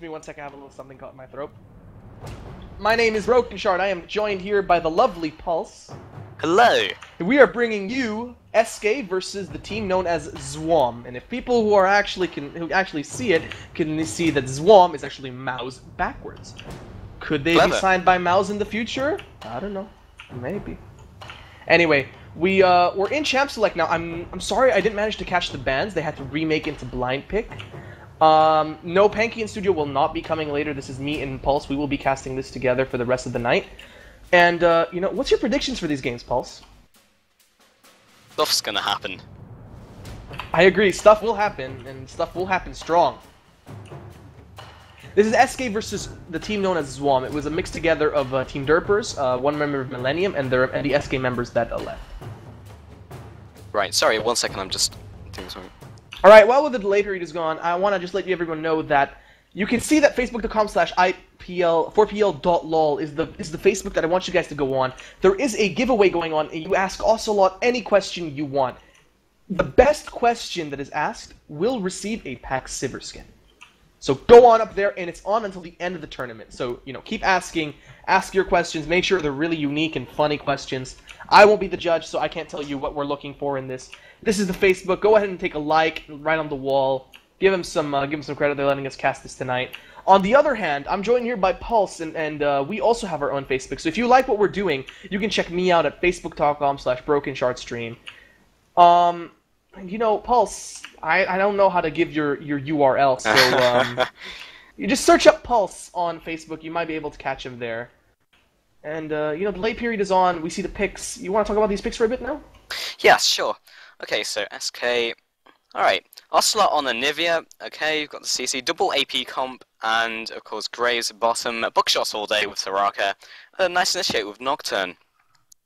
Give me 1 second, I have a little something caught in my throat. My name is Broken Shard. I am joined here by the lovely Pulse. Hello. We are bringing you SK versus the team known as Zuom. And if people who actually see it can see that Zuom is actually mouse backwards. Could they be signed by mouse in the future? I don't know. Maybe. Anyway, we're in Champ Select now. I'm sorry I didn't manage to catch the bans. They had to remake into blind pick. No, Panky in studio will not be coming later. This is me and Pulse. We will be casting this together for the rest of the night. And, you know, what's your predictions for these games, Pulse? Stuff's gonna happen. I agree. Stuff will happen, and stuff will happen strong. This is SK versus the team known as Zuom. It was a mix together of Team Derpers, one member of Millennium, and the SK members that left. Right, sorry, 1 second, I'm just doing something. Alright, while the delay period is gone, I want to just let everyone know that you can see that facebook.com/4pl.lol is the Facebook that I want you guys to go on. There is a giveaway going on, and you ask Ocelot any question you want. The best question that is asked will receive a pack Sivir skin. So go on up there, and it's on until the end of the tournament. So, you know, keep asking, ask your questions, make sure they're really unique and funny questions. I won't be the judge, so I can't tell you what we're looking for in this. This is the Facebook. Go ahead and take a like right on the wall. Give them some credit. They're letting us cast this tonight. On the other hand, I'm joined here by Pulse, and we also have our own Facebook. So if you like what we're doing, you can check me out at facebook.com/brokenshardstream. You know, Pulse, I don't know how to give your URL, so you just search up Pulse on Facebook. You might be able to catch him there. And, you know, the late period is on. We see the picks. You want to talk about these picks for a bit now? Yeah, sure. Okay, so SK. Alright. Ocelot on Anivia. Okay, you've got the CC. Double AP comp. And, of course, Graves bottom. Buckshots all day with Soraka. A nice initiate with Nocturne.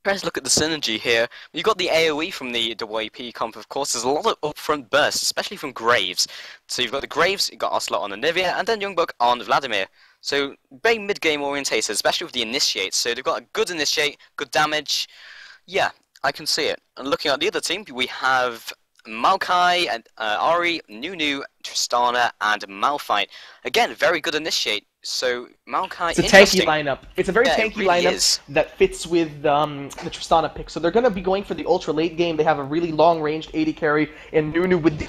Let's look at the synergy here. You've got the AoE from the double AP comp, of course. There's a lot of upfront bursts, especially from Graves. So you've got the Graves, you've got Ocelot on Anivia, and then Youngbuck on Vladimir. So very mid-game orientated, especially with the initiates. So they've got a good initiate, good damage. Yeah, I can see it. And looking at the other team, we have Maokai, and Ari, Nunu, Tristana, and Malphite. Again, very good initiate. So Maokai, it's a tanky lineup. It's a very tanky really lineup that fits with the Tristana pick. So they're going to be going for the ultra late game. They have a really long-ranged 80 carry, and Nunu with the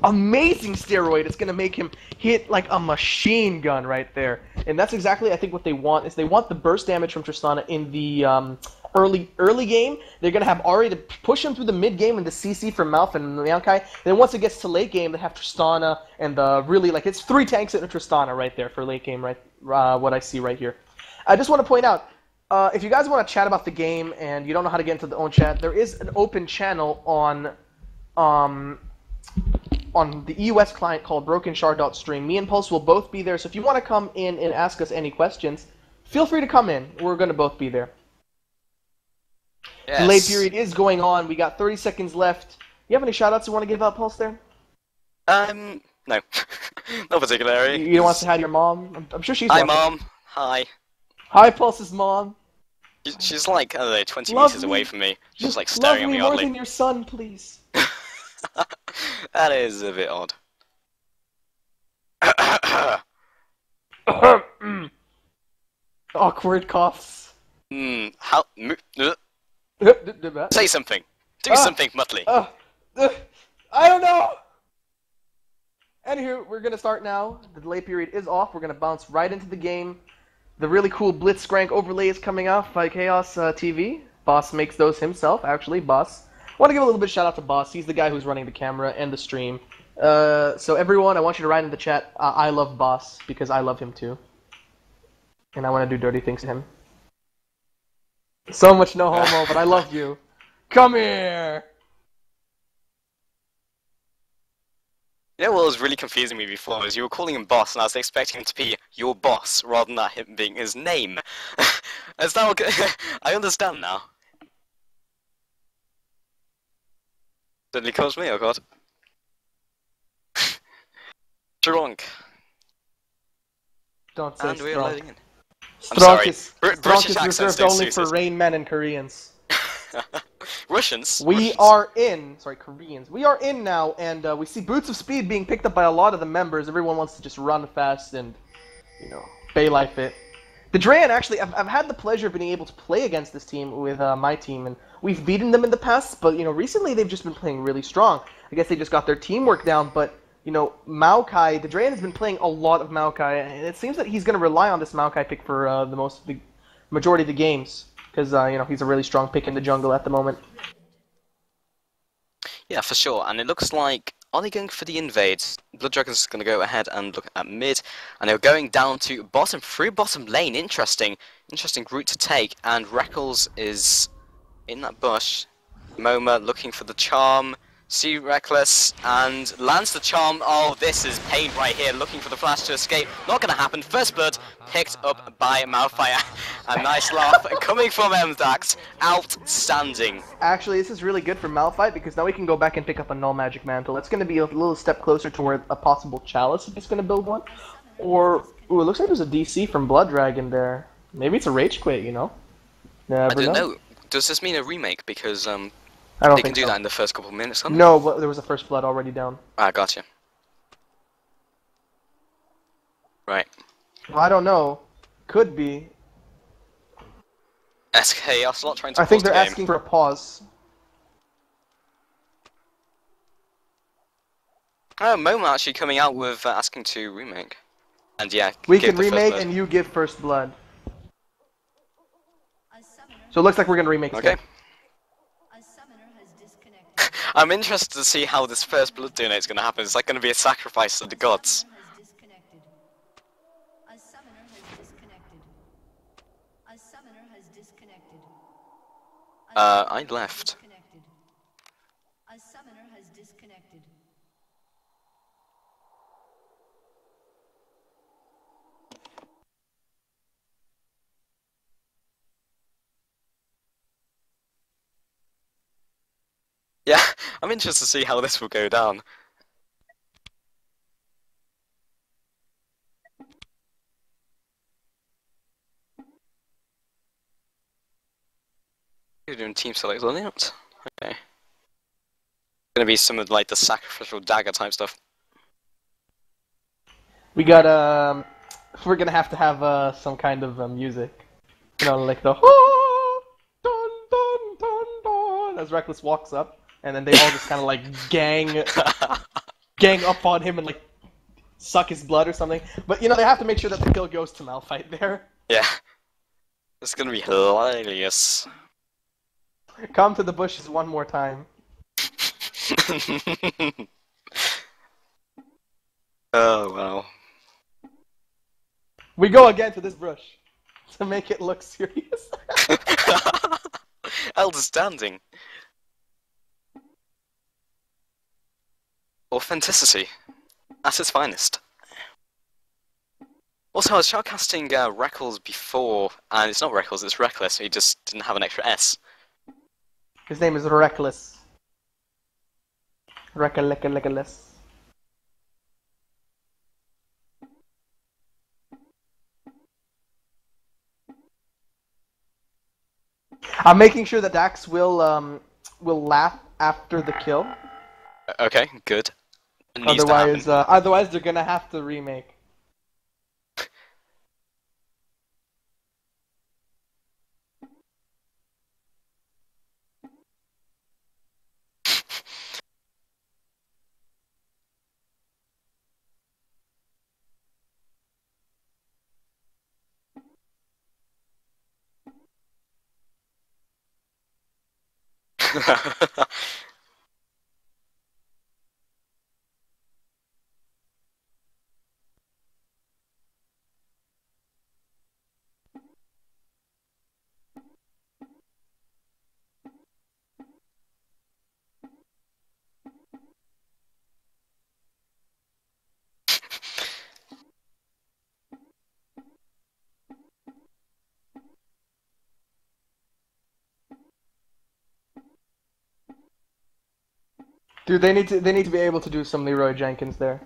amazing steroid. It's going to make him hit like a machine gun right there. And that's exactly, I think, what they want. Is they want the burst damage from Tristana in the early game. They're going to have Ari to push him through the mid game and the CC from Malf and Maokai. Then once it gets to late game, they have Tristana and really, like, it's 3 tanks and a Tristana right there for late game, right? What I see right here. I just want to point out, if you guys want to chat about the game and you don't know how to get into the own chat, there is an open channel on the EOS client called brokenshard.stream. Me and Pulse will both be there, so if you want to come in and ask us any questions, feel free to come in. We're going to both be there. Yes. The late period is going on. We got 30 seconds left. You have any shoutouts you want to give out, Pulse, there? No. Not particularly. You don't want to say hi to your mom? I'm sure she's Hi, watching. Mom. Hi. Hi, Pulse's mom. She's like, I don't know, 20 Love meters me. away from me. She's Just like staring at me more oddly. than your son, please. That is a bit odd. Awkward coughs. How? Say something. Do something, Muttley. I don't know. Anywho, we're gonna start now. The delay period is off. We're gonna bounce right into the game. The really cool Blitzcrank overlay is coming off by Chaos TV. Boss makes those himself, actually. Boss. I want to give a little bit of shout out to Boss. He's the guy who's running the camera and the stream. So everyone, I want you to write in the chat, I love Boss, because I love him too. And I want to do dirty things to him. So much no homo, but I love you. Come here! You know what was really confusing me before was you were calling him boss, and I was expecting him to be your boss rather than that him being his name. Is that okay? I understand now. Suddenly calls me, oh god. Drunk. Don't say and we're strong. loading in. Strong is British reserved only for Rain Men and Koreans. Russians? We are in, sorry, Koreans. We are in now, and we see Boots of Speed being picked up by a lot of the members. Everyone wants to just run fast and you know, Bay Life it. The Dran, actually, I've had the pleasure of being able to play against this team with my team, and we've beaten them in the past, but, you know, recently they've just been playing really strong. I guess they just got their teamwork down, but, you know, Maokai, the Dran has been playing a lot of Maokai, and it seems that he's going to rely on this Maokai pick for the majority of the games, because, you know, he's a really strong pick in the jungle at the moment. Yeah, for sure. And it looks like, are they going for the invade? Blood Dragon's going to go ahead and look at mid, and they're going down to bottom, through bottom lane. Interesting route to take. And Reckles is in that bush. Moma looking for the charm. See Reckless and lands the charm. Oh, this is pain right here. Looking for the flash to escape. Not going to happen. First blood picked up by Malfire. A nice laugh coming from MDax. Outstanding. Actually, this is really good for Malphite because now we can go back and pick up a Null Magic Mantle. That's going to be a little step closer toward a possible Chalice if it's going to build one. Or, ooh, it looks like there's a DC from Blood Dragon there. Maybe it's a Rage Quit, you know? Never I don't know. Does this mean a remake? Because I don't they think can do so. that in the first couple of minutes, can't they? No, but there was a First Blood already down. Ah, gotcha. Right. Well, I don't know. Could be. SK Ocelot trying to I think pause the they're game. asking for a pause. Oh, Moma actually coming out with asking to remake. And yeah, We give can the first remake blood. and you give First Blood. So it looks like we're going to remake Okay. today. I'm interested to see how this first blood donate is going to happen. It's like going to be a sacrifice to the gods. I left. A summoner has disconnected. Yeah, I'm interested to see how this will go down. You're doing team select on it? Okay. Gonna be some of like the sacrificial dagger type stuff. We got, we're going to have some kind of music. You know, like the dun dun dun dun as Reckless walks up, and then they all just kind of like gang up on him and like suck his blood or something. But you know, they have to make sure that the kill goes to Malphite there. Yeah. It's gonna be hilarious. Come to the bushes one more time. Oh wow. We go again to this bush to make it look serious. Outstanding. Authenticity. At its finest. Also, I was shoutcasting Reckles before, and it's not Reckles, it's Reckless, he just didn't have an extra S. His name is Reckless. Reckless. I'm making sure that Dax will laugh after the kill. Okay, good. It needs to happen. Otherwise they're gonna have to remake. Dude, they need to be able to do some Leroy Jenkins there.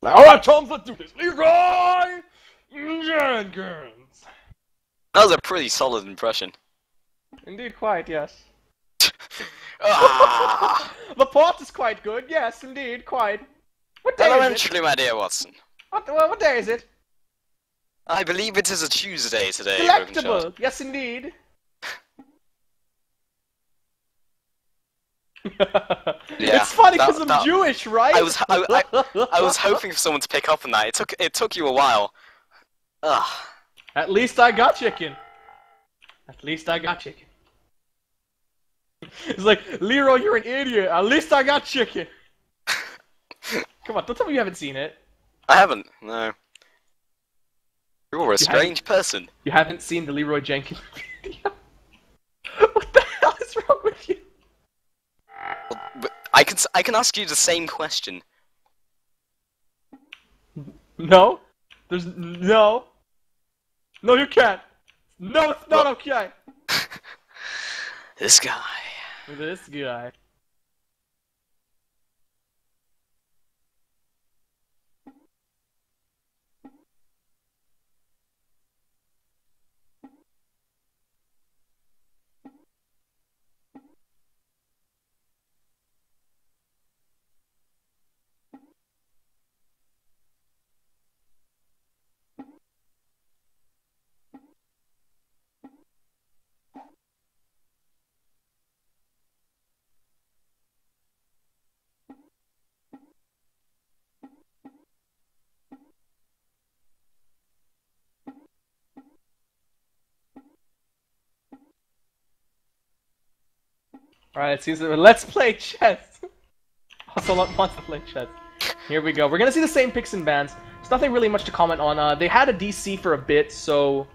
Like, alright, Tom, let's do this. Leroy Jenkins. That was a pretty solid impression. Indeed, quite, yes. Ah! The plot is quite good, yes, indeed, quite. What day is it? Elementary, my dear Watson. What day is it? I believe it is a Tuesday today, Broken Shard. Delectable. Yes, indeed. Yeah, it's funny because I'm Jewish, right? I was hoping for someone to pick up on that. It took you a while. Ugh. At least I got chicken. At least I got chicken. It's like, Leroy, you're an idiot. At least I got chicken. Come on, don't tell me you haven't seen it. I haven't. No. You're a strange person. You haven't seen the Leroy Jenkins video? What the hell is wrong with you? But I can ask you the same question. No. There's no. No, you can't. No, it's not okay. This guy. This guy. Alright, Caesar, let's play chess! Ocelot wants to play chess. Here we go. We're gonna see the same picks and bans. There's nothing really much to comment on. They had a DC for a bit, so...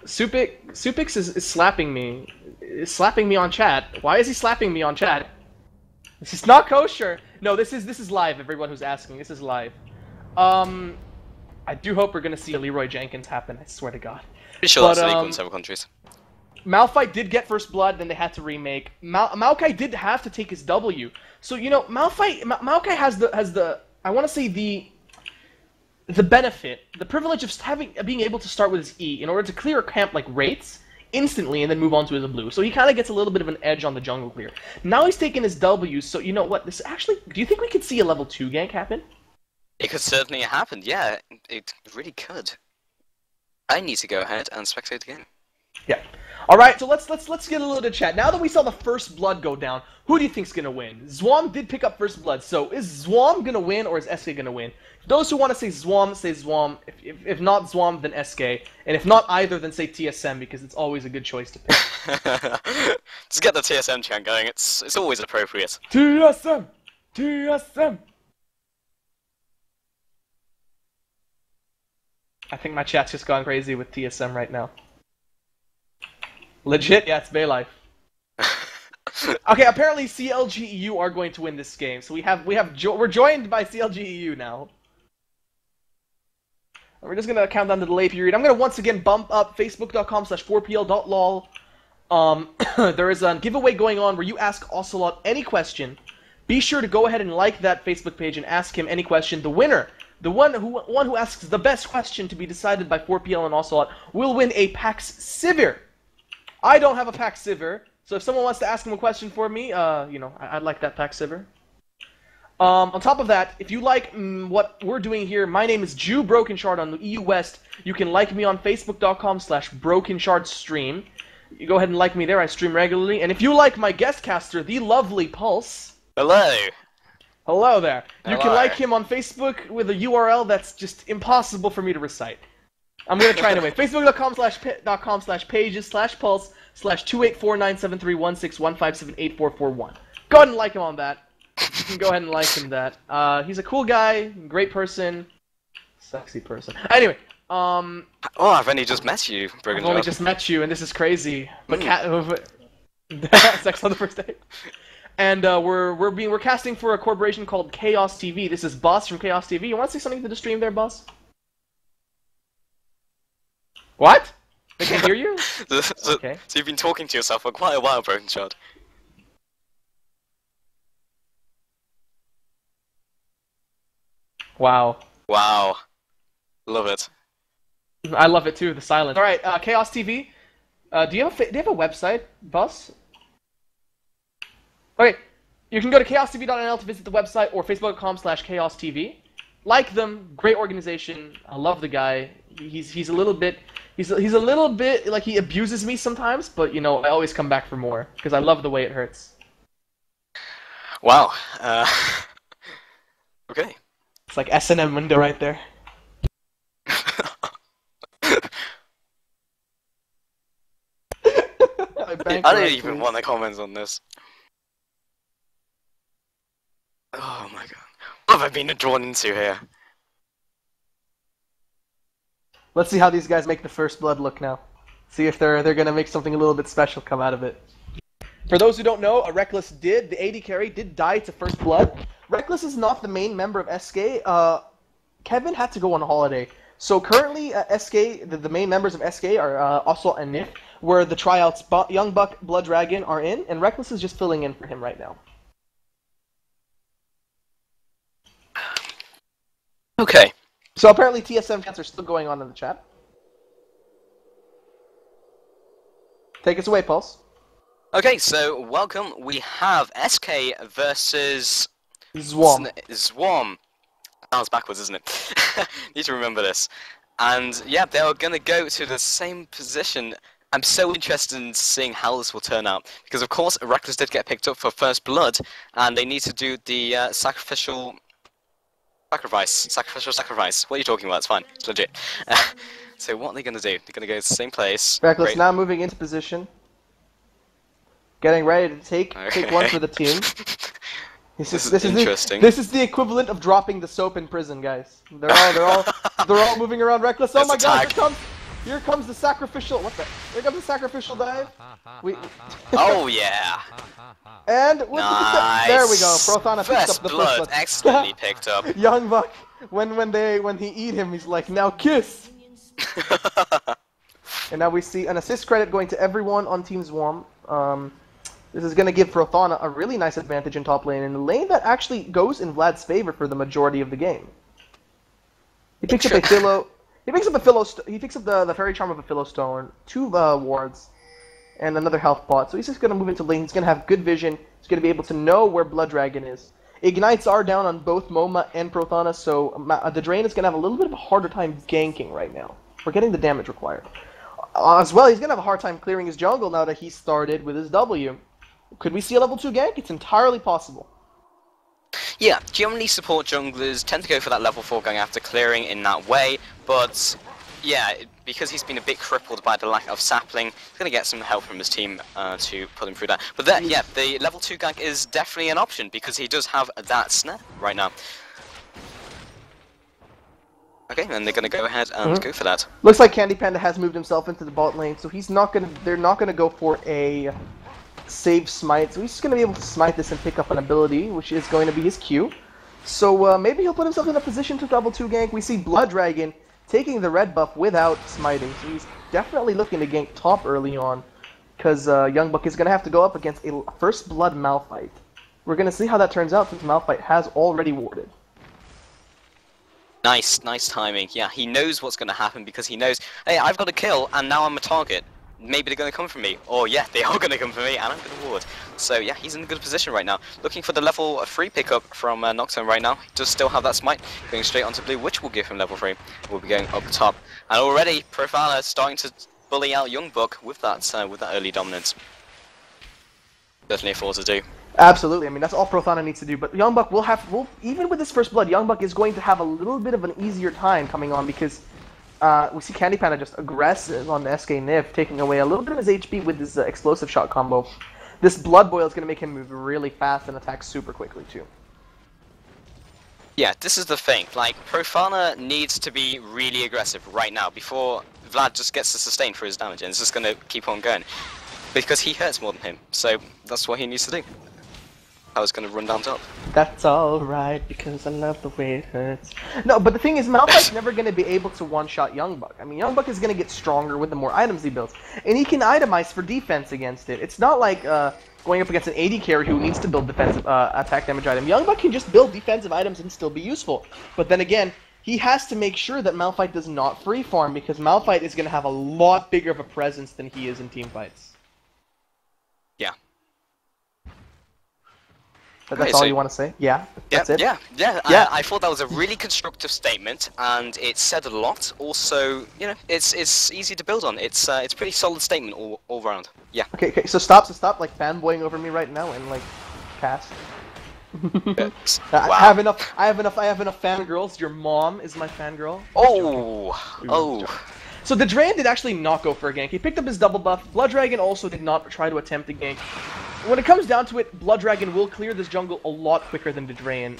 Supix is slapping me. Is slapping me on chat. Why is he slapping me on chat? This is not kosher! No, this is live, everyone who's asking. This is live. I do hope we're gonna see a Leroy Jenkins happen, I swear to God. Pretty sure that's illegal in several countries. Malphite did get first blood, then they had to remake. Maokai did have to take his W. So, you know, Maokai has the I want to say the benefit, the privilege of being able to start with his E in order to clear a camp like Wraiths instantly and then move on to his blue. So he kind of gets a little bit of an edge on the jungle clear. Now he's taking his W, so you know what? This actually, do you think we could see a level 2 gank happen? It could certainly happen, yeah. It really could. I need to go ahead and spectate the game. Yeah. All right, so let's get a little bit of chat. Now that we saw the first blood go down, who do you think's gonna win? Zuom did pick up first blood, so is Zuom gonna win or is SK gonna win? Those who want to say Zuom, say Zuom. If not Zuom, then SK, and if not either, then say TSM because it's always a good choice to pick. Just get the TSM chant going. It's always appropriate. TSM, TSM. I think my chat's just gone crazy with TSM right now. Legit, yeah, it's Baylife. Okay, apparently CLGEU are going to win this game, so we're joined by CLGEU now. We're just gonna count down to the late period. I'm gonna once again bump up facebook.com/4pl.lol. There is a giveaway going on where you ask Ocelot any question. Be sure to go ahead and like that Facebook page and ask him any question. The winner, the one who asks the best question to be decided by 4pl and Ocelot, will win a Pax Sivir. I don't have a Pax Sivir, so if someone wants to ask him a question for me, you know, I'd like that Pax Sivir. On top of that, if you like what we're doing here, my name is Jew Broken Shard on the EU West. You can like me on facebook.com/BrokenShardStream. You go ahead and like me there, I stream regularly. And if you like my guest caster, the lovely Pulse. Hello. Hello there. Hello. You can like him on Facebook with a URL that's just impossible for me to recite. I'm gonna try anyway. Facebook.com/page/Pulse/284973161578441. Go ahead and like him on that. You can go ahead and like him that. He's a cool guy, great person, sexy person. Anyway, oh, I've only just met you, Broken I've only Shard. just met you, and this is crazy. But sex on the first date. And we're casting for a corporation called Chaos TV. This is Boss from Chaos TV. You want to say something to the stream there, Boss? What? They can hear you? Okay. So you've been talking to yourself for quite a while, Broken Shard. Wow. Wow. Love it. I love it too, the silence. Alright, Chaos TV. Do you have a website, Boss? Okay. You can go to chaostv.nl to visit the website or facebook.com/chaostv. Like them, great organization. I love the guy. He's a little bit like he abuses me sometimes, but you know I always come back for more because I love the way it hurts. Wow. Okay. It's like S&M window right there. I don't even want to comment on this. Oh my god. What have I been drawn into here? Let's see how these guys make the first blood look now. See if they're gonna make something a little bit special come out of it. For those who don't know, Reckless the AD carry did die to first blood. Reckless is not the main member of SK. Kevin had to go on holiday. So currently, SK, the main members of SK are Oswald and Nif, where the tryouts Young Buck, Blood Dragon are in, and Reckless is just filling in for him right now. Okay. So apparently TSM chats are still going on in the chat. Take us away, Pulse. Okay, so welcome. We have SK versus Zuom. Zuom. Sounds backwards, isn't it? Need to remember this. And yeah, they are going to go to the same position. I'm so interested in seeing how this will turn out. Because of course, Reckless did get picked up for first blood, and they need to do the sacrificial sacrifice. What are you talking about? It's fine. It's legit. So what are they going to do? They're going to go to the same place. Reckless Great. now moving into position. Getting ready to take one for the team. This is interesting. This is the equivalent of dropping the soap in prison, guys. They're all moving around Reckless. Oh my god, here comes the sacrificial. What the? Here comes the sacrificial dive. Oh yeah. And nice. There we go. Prothana picks up the blood. first blood. Excellently picked up. Young Buck, when he eat him, he's like, now kiss. And now we see an assist credit going to everyone on Team Zuom. This is going to give Prothana a really nice advantage in top lane, in a lane that actually goes in Vlad's favor for the majority of the game. He picks up a Philo. He picks up the Fairy Charm of a Philostone, 2 wards, and another health pot. So he's just going to move into lane. He's going to have good vision. He's going to be able to know where Blood Dragon is. Ignites are down on both MoMA and Prothana, so the Drain is going to have a little bit of a harder time ganking right now. We're getting the damage required. As well, he's going to have a hard time clearing his jungle now that he started with his W. Could we see a level 2 gank? It's entirely possible. Yeah, generally support junglers tend to go for that level 4 gang after clearing in that way, but yeah, because he's been a bit crippled by the lack of sapling, he's going to get some help from his team to put him through that. But then, yeah, the level 2 gank is definitely an option because he does have that snare right now. Okay, and they're going to go ahead and go for that. Looks like Candy Panda has moved himself into the bot lane, so he's not going to. They're not going to go for a save smite, so he's just going to be able to smite this and pick up an ability, which is going to be his Q. So maybe he'll put himself in a position to level 2 gank. We see Blood Dragon taking the red buff without smiting, so he's definitely looking to gank top early on, because Young Buck is going to have to go up against a first blood Malphite. We're going to see how that turns out since Malphite has already warded. Nice timing. Yeah, he knows what's going to happen because he knows, hey, I've got a kill and now I'm a target. Maybe they're going to come for me. Or yeah, they are going to come for me and I'm going to ward. So yeah, he's in a good position right now. Looking for the level 3 pickup from Nocturne right now. He does still have that smite going straight onto blue, which will give him level 3. We'll be going up the top. And already, Prothana starting to bully out Young Buck with that early dominance. Definitely a force to do. Absolutely, I mean that's all Prothana needs to do. But Young Buck will even with his first blood, Young Buck is going to have a little bit of an easier time coming on because we see Candy Panda just aggressive on the SK Nif, taking away a little bit of his HP with his explosive shot combo. This Blood Boil is going to make him move really fast and attack super quickly too. Yeah, this is the thing. Like Prothana needs to be really aggressive right now before Vlad just gets the sustain for his damage, and it's just going to keep on going because he hurts more than him. So that's what he needs to do. I was going to run down top. That's alright, because I love the way it hurts. No, but the thing is, Malphite's never going to be able to one-shot Young Buck. I mean, Young Buck is going to get stronger with the more items he builds. And he can itemize for defense against it. It's not like going up against an AD carry who needs to build defensive attack damage item. Young Buck can just build defensive items and still be useful. But then again, he has to make sure that Malphite does not free farm, because Malphite is going to have a lot bigger of a presence than he is in team fights. Yeah. That's all you want to say? Yeah, that's it? Yeah. Yeah. I thought that was a really constructive statement, and it said a lot. Also, you know, it's easy to build on. It's a pretty solid statement all round. Yeah. Okay, so stop like fanboying over me right now and like cast. Wow. I have enough fangirls. Your mom is my fangirl. Oh. So the Drain did actually not go for a gank. He picked up his double buff. Blood Dragon also did not try to attempt a gank. When it comes down to it, Blood Dragon will clear this jungle a lot quicker than the Drain.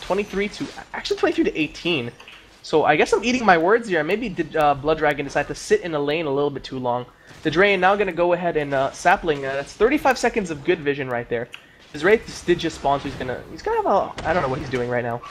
23 to 18. So I guess I'm eating my words here. Maybe did Blood Dragon decide to sit in a lane a little bit too long. The Drain now going to go ahead and sapling. That's 35 seconds of good vision right there. His Wraith did just spawn, so he's gonna have a, I don't know what he's doing right now.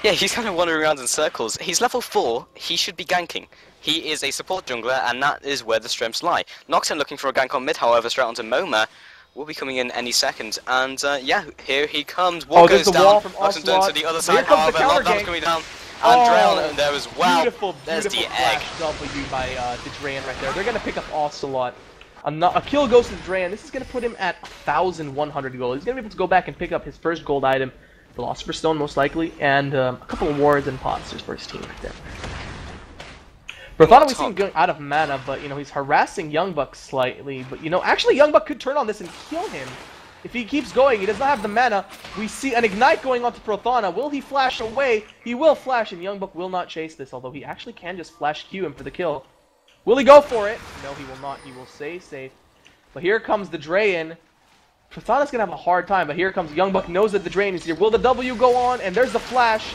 Yeah, he's kind of wandering around in circles. He's level 4. He should be ganking. He is a support jungler, and that is where the strengths lie. Nocturne looking for a gank on mid, however, straight onto Moma. Will be coming in any second, and yeah, here he comes. Wall goes the down. wall from Nocturne turns to the other side, however, lockdown's coming down. And Drayon there as well. Beautiful There's the egg. W by the Drayan right there. They're gonna pick up Ocelot. A kill goes to the Drayan. This is gonna put him at 1,100 gold. He's gonna be able to go back and pick up his first gold item, Philosopher's Stone most likely, and a couple of wards and posters for his team right there. Prothana we've seen going out of mana, but you know he's harassing Youngbuck slightly. But you know, actually Youngbuck could turn on this and kill him. If he keeps going, he does not have the mana. We see an Ignite going on to Prothana. Will he flash away? He will flash, and Youngbuck will not chase this, although he actually can just flash Q him for the kill. Will he go for it? No, he will not. He will stay safe. But here comes the Drayan. Prothana's going to have a hard time, but here comes Youngbuck, knows that the Drayan is here. Will the W go on? And there's the flash.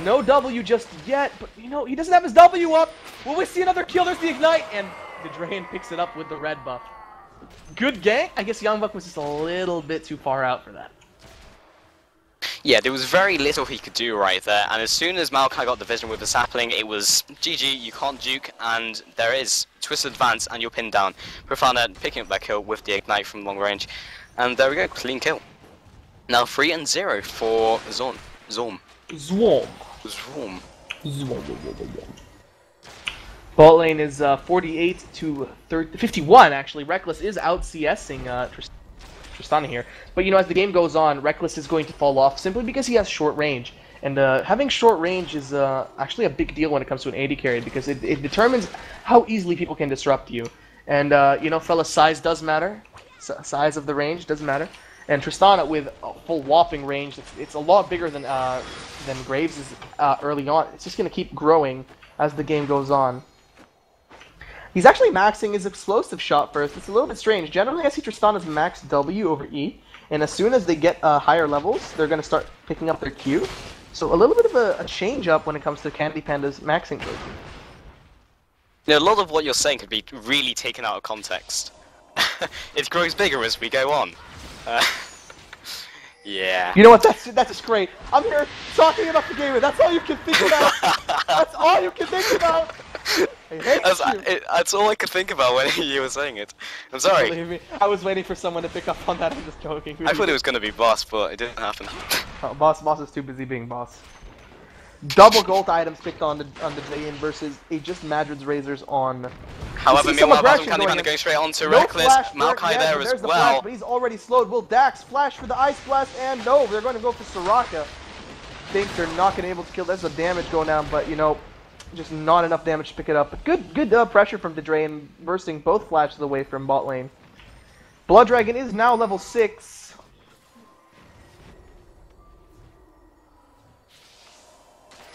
No W just yet, but you know, he doesn't have his W up. Will we see another kill? There's the Ignite, and the Drayan picks it up with the red buff. Good gank. I guess Youngbuck was just a little bit too far out for that. Yeah, there was very little he could do right there, and as soon as Maokai got the vision with the sapling, it was GG, you can't juke, and there is Twisted Advance, and you're pinned down. Prothana picking up that kill with the Ignite from long range, and there we go, clean kill. Now 3-0 for Zuom. Bot lane is 48 to 51 actually. Reckless is out CSing Tristana here. But you know, as the game goes on, Reckless is going to fall off simply because he has short range. And having short range is actually a big deal when it comes to an AD carry because it determines how easily people can disrupt you. And you know, fellas, size does matter. Size of the range does matter. And Tristana with a full whopping range, it's a lot bigger than Graves is early on. It's just going to keep growing as the game goes on. He's actually maxing his explosive shot first. It's a little bit strange. Generally, I see Tristana's max W over E, and as soon as they get higher levels, they're going to start picking up their Q. So a little bit of a change up when it comes to Candy Panda's maxing ability. Yeah, a lot of what you're saying could be really taken out of context. It grows bigger as we go on. Yeah. You know what? That's just great. I'm here talking about the game. That's all you can think about. That's all you can think about. That's all I could think about when you were saying it. I'm sorry. Believe me, I was waiting for someone to pick up on that. I'm just joking. I thought it was going to be boss, but it didn't happen. Oh, boss is too busy being boss. Double gold items picked on the Jayan versus a just Madrid's Razors on. However, meanwhile, Bottom Candy Panda going straight onto Reckless. Maokai there as well. Flash, but he's already slowed. Will Dax flash for the Ice Blast? And no, they're going to go for Soraka. Think they're not going to be able to kill. There's the damage going down, but you know, just not enough damage to pick it up. But good pressure from the Drayan, bursting both flashes away from bot lane. Blood Dragon is now level 6.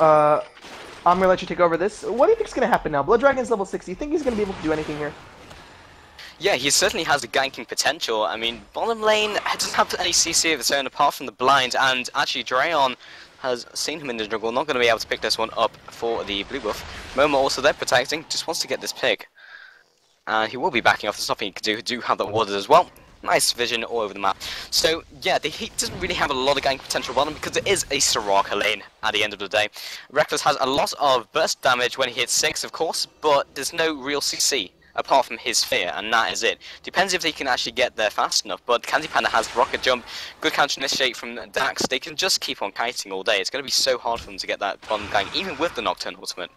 I'm gonna let you take over this. What do you think is gonna happen now? Blood Dragon's level 6. Do you think he's gonna be able to do anything here? Yeah, he certainly has the ganking potential. I mean, bottom lane doesn't have any CC of its own apart from the blind, and actually Drayon has seen him in the jungle, not going to be able to pick this one up for the blue buff. Moma also there protecting, just wants to get this pick. And he will be backing off, there's nothing he can do have that warded as well. Nice vision all over the map. So yeah, he doesn't really have a lot of gank potential bottom because it is a Soraka lane at the end of the day. Reckless has a lot of burst damage when he hits 6 of course, but there's no real CC apart from his sphere, and that is it. Depends if they can actually get there fast enough, but Candy Panda has rocket jump, good counter initiate from Dax. They can just keep on kiting all day. It's going to be so hard for them to get that bottom gank, even with the Nocturne ultimate.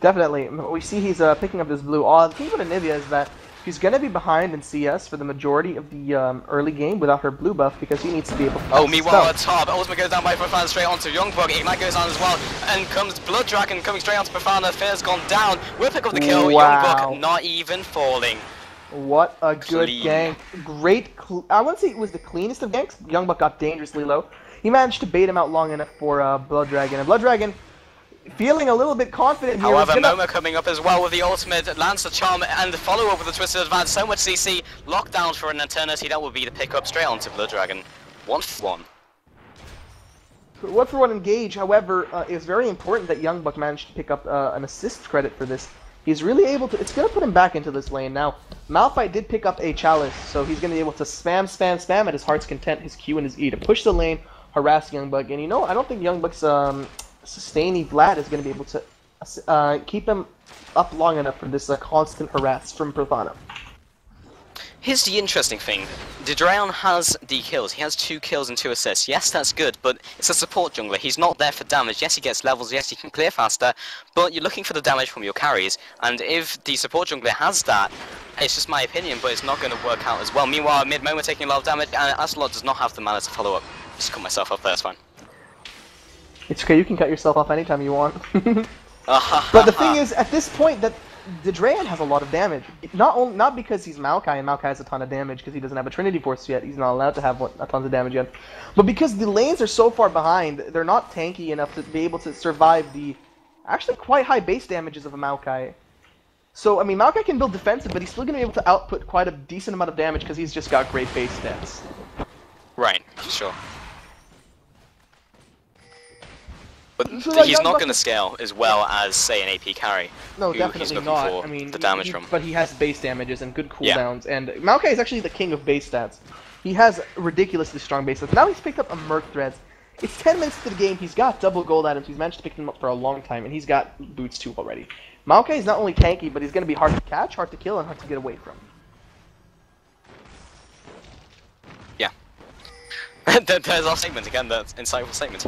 Definitely. We see he's picking up this blue. The thing about Anivia is that She's going to be behind in CS for the majority of the early game without her blue buff because he needs to be able to pass the meanwhile spell. at top, Ultimate goes down by Profana straight onto Youngbug. Ignite goes on as well, and comes Blood Dragon coming straight onto Profana. Fear's gone down. We'll pick up the kill. Wow. Youngbug not even falling. What a good Clean. gank. Great. I wouldn't say it was the cleanest of ganks. Youngbuck got dangerously low. He managed to bait him out long enough for Blood Dragon. And Blood Dragon, feeling a little bit confident here. However, Momo coming up as well with the ultimate, lands the charm and the follow-up with the Twisted Advance. So much CC, locked down for an eternity. That will be the pick-up straight onto Blood Dragon. 1-1. 1-for-1 engage, however, it's very important that Youngbuck managed to pick up an assist credit for this. He's really able to, it's going to put him back into this lane. Now, Malphite did pick up a Chalice, so he's going to be able to spam at his heart's content, his Q and his E to push the lane, harass Youngbuck. And you know, I don't think Youngbuck's sustain Vlad is going to be able to keep him up long enough for this constant harass from Profana. Here's the interesting thing. Drayon has the kills. He has 2 kills and 2 assists. Yes, that's good, but it's a support jungler. He's not there for damage. Yes, he gets levels. Yes, he can clear faster, but you're looking for the damage from your carries. And if the support jungler has that, it's just my opinion, but it's not going to work out as well. Meanwhile, mid-moment taking a lot of damage, and Aslot does not have the mana to follow up. Just cut myself off there, it's fine. It's okay, you can cut yourself off anytime you want. But the thing is, at this point, that the Drayon has a lot of damage. Not because he's Maokai, and Maokai has a ton of damage because he doesn't have a Trinity Force yet. He's not allowed to have a ton of damage yet. But because the lanes are so far behind, they're not tanky enough to be able to survive the actually quite high base damages of a Maokai. So, I mean, Maokai can build defensive, but he's still going to be able to output quite a decent amount of damage because he's just got great base stats. Right, sure. But So, he's not going to scale as well as, say, an AP carry. No, who definitely he's looking not. for I mean, the damage from. But he has base damages and good cooldowns, and Maokai is actually the king of base stats. He has ridiculously strong base stats. Now he's picked up a Merc Threads. It's 10 minutes to the game. He's got double gold items. He's managed to pick them up for a long time, and he's got boots too already. Maokai is not only tanky, but he's going to be hard to catch, hard to kill, and hard to get away from. Yeah. There's our statement again, that insightful statement.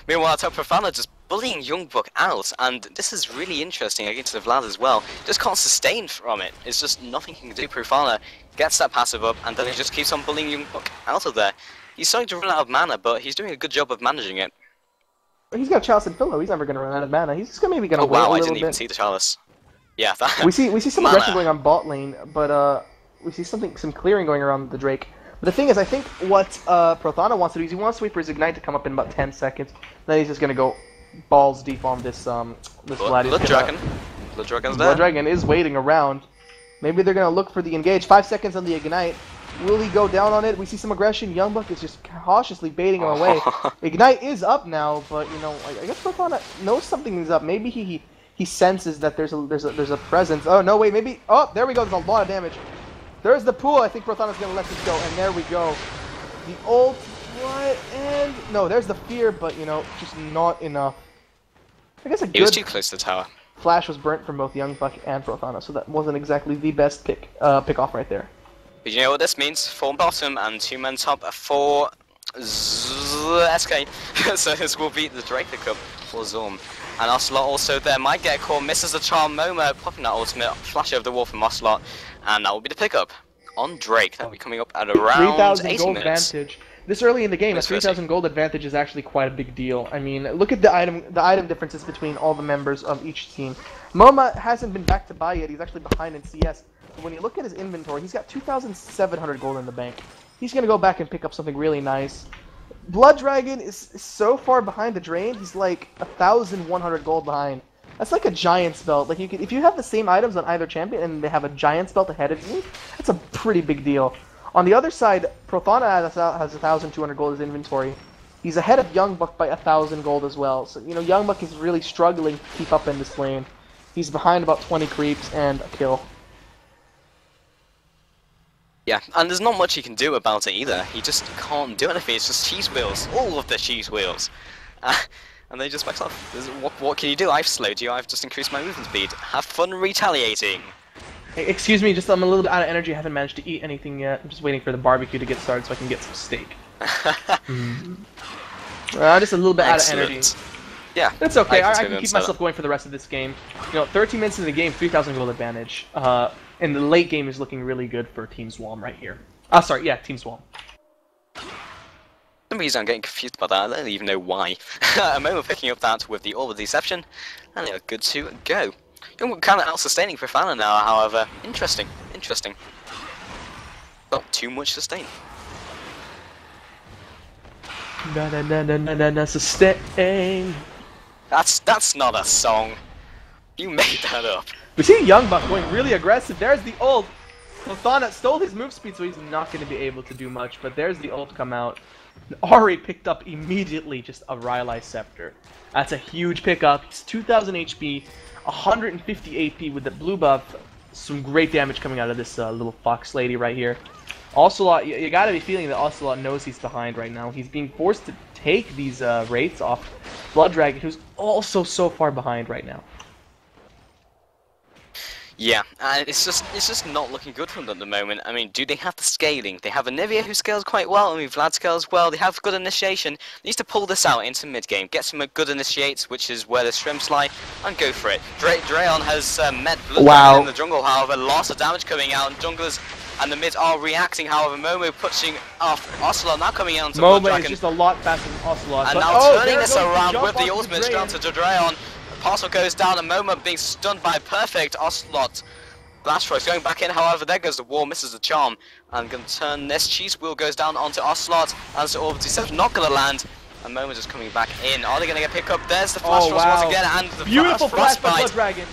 Meanwhile, top Profana just bullying Youngblood out, and this is really interesting against the Vlad as well. Just can't sustain from it. It's just nothing he can do. Profana gets that passive up, and then he just keeps on bullying Youngblood out of there. He's starting to run out of mana, but he's doing a good job of managing it. He's got Chalice and Pillow. He's never going to run out of mana. He's just maybe going to wait a wow, little bit. I didn't even see the Chalice. Yeah, that we see some mana. aggression going on bot lane, but we see some clearing going around the Drake. But the thing is, I think what Prothana wants to do is he wants to wait for his Ignite to come up in about 10 seconds. Then he's just going to go balls deep on this Vlad. Blood Dragon. Blood Dragon's there. Blood Dragon is waiting around. Maybe they're going to look for the engage. 5 seconds on the Ignite. Will he go down on it? We see some aggression. Youngbuck is just cautiously baiting him away. Ignite is up now, but you know, I guess Prothana knows something is up. Maybe he senses that there's a presence. Oh no, wait, maybe. Oh, there we go. There's a lot of damage. There's the pool. I think Prothana's gonna let this go, and there we go. The ult, what? And no, there's the fear, but you know, just not enough. I guess He was too close to the tower. Flash was burnt from both Youngbuck and Prothana, so that wasn't exactly the best pick off right there. But you know what this means? 4 bottom and 2 men top for SK. So this will beat the Drake pickup for Zuom. And Ocelot also there might get caught, misses the charm. Momo popping that ultimate, flash over the wall from Ocelot, and that will be the pickup on Drake. That'll be coming up at around 3,000 80 gold minutes. advantage. This early in the game, a 3,000 gold advantage is actually quite a big deal. I mean, look at the item differences between all the members of each team. Moma hasn't been back to buy yet. He's actually behind in CS. But when you look at his inventory, he's got 2,700 gold in the bank. He's going to go back and pick up something really nice. Blood Dragon is so far behind the drain, he's like 1,100 gold behind. That's like a Giant's Belt. Like if you have the same items on either champion and they have a Giant's Belt ahead of you, that's a pretty big deal. On the other side, Prothana has 1,200 gold in his inventory. He's ahead of Youngbuck by 1,000 gold as well. So, you know, Youngbuck is really struggling to keep up in this lane. He's behind about 20 creeps and a kill. Yeah, and there's not much he can do about it either. He just can't do anything. It's just cheese wheels. All of the cheese wheels. And they just back off. What can you do? I've slowed you. I've just increased my movement speed. Have fun retaliating. Hey, excuse me, just I'm a little bit out of energy. I haven't managed to eat anything yet. I'm just waiting for the barbecue to get started so I can get some steak. Just a little bit out of energy. Yeah. That's okay. I can keep myself going for the rest of this game. You know, 13 minutes into the game, 3,000 gold advantage. And the late game is looking really good for Team Zuom right here. Sorry, yeah, Team Zuom. For some reason I'm getting confused about that, I don't even know why. A moment picking up that with the Orb of Deception, and they are good to go. Young kind of out-sustaining for Fana now, however. Interesting, interesting. Not too much sustain. Na sustain. That's not a song. You made that up. We see Young Buck going really aggressive. There's the ult. Lothana stole his move speed, so he's not going to be able to do much. But there's the ult come out. Ari picked up immediately just a Rylai Scepter. That's a huge pickup. He's 2,000 HP, 150 AP with the blue buff. Some great damage coming out of this little fox lady right here. Ocelot, you gotta be feeling that Ocelot knows he's behind right now. He's being forced to take these wraiths off Blood Dragon, who's also so far behind right now. Yeah, and it's just not looking good for them at the moment. I mean, do they have the scaling? They have a Nivea who scales quite well. I mean, Vlad scales well. They have good initiation. They need to pull this out into mid game, get some good initiates, which is where the shrimps lie, and go for it. Drayon has met Blood Dragon in the jungle, however, lots of damage coming out, and junglers and the mids are reacting. However, Momo pushing off Ocelot, now coming out into Blood Dragon. Momo is just a lot faster than Ocelot. And now turning this around with the ultimate straight to Drayon. Parcel goes down, and Momo being stunned by perfect Ocelot. Blast Choice going back in, however, there goes the wall, misses the charm. And going to turn this. Cheese Wheel goes down onto Ocelot, as the Orb of Deception not going to land. And Momo just coming back in. Are they going to get pick up? There's the Flash Choice once again, and the beautiful flash by Blood Frostbite. Dragon.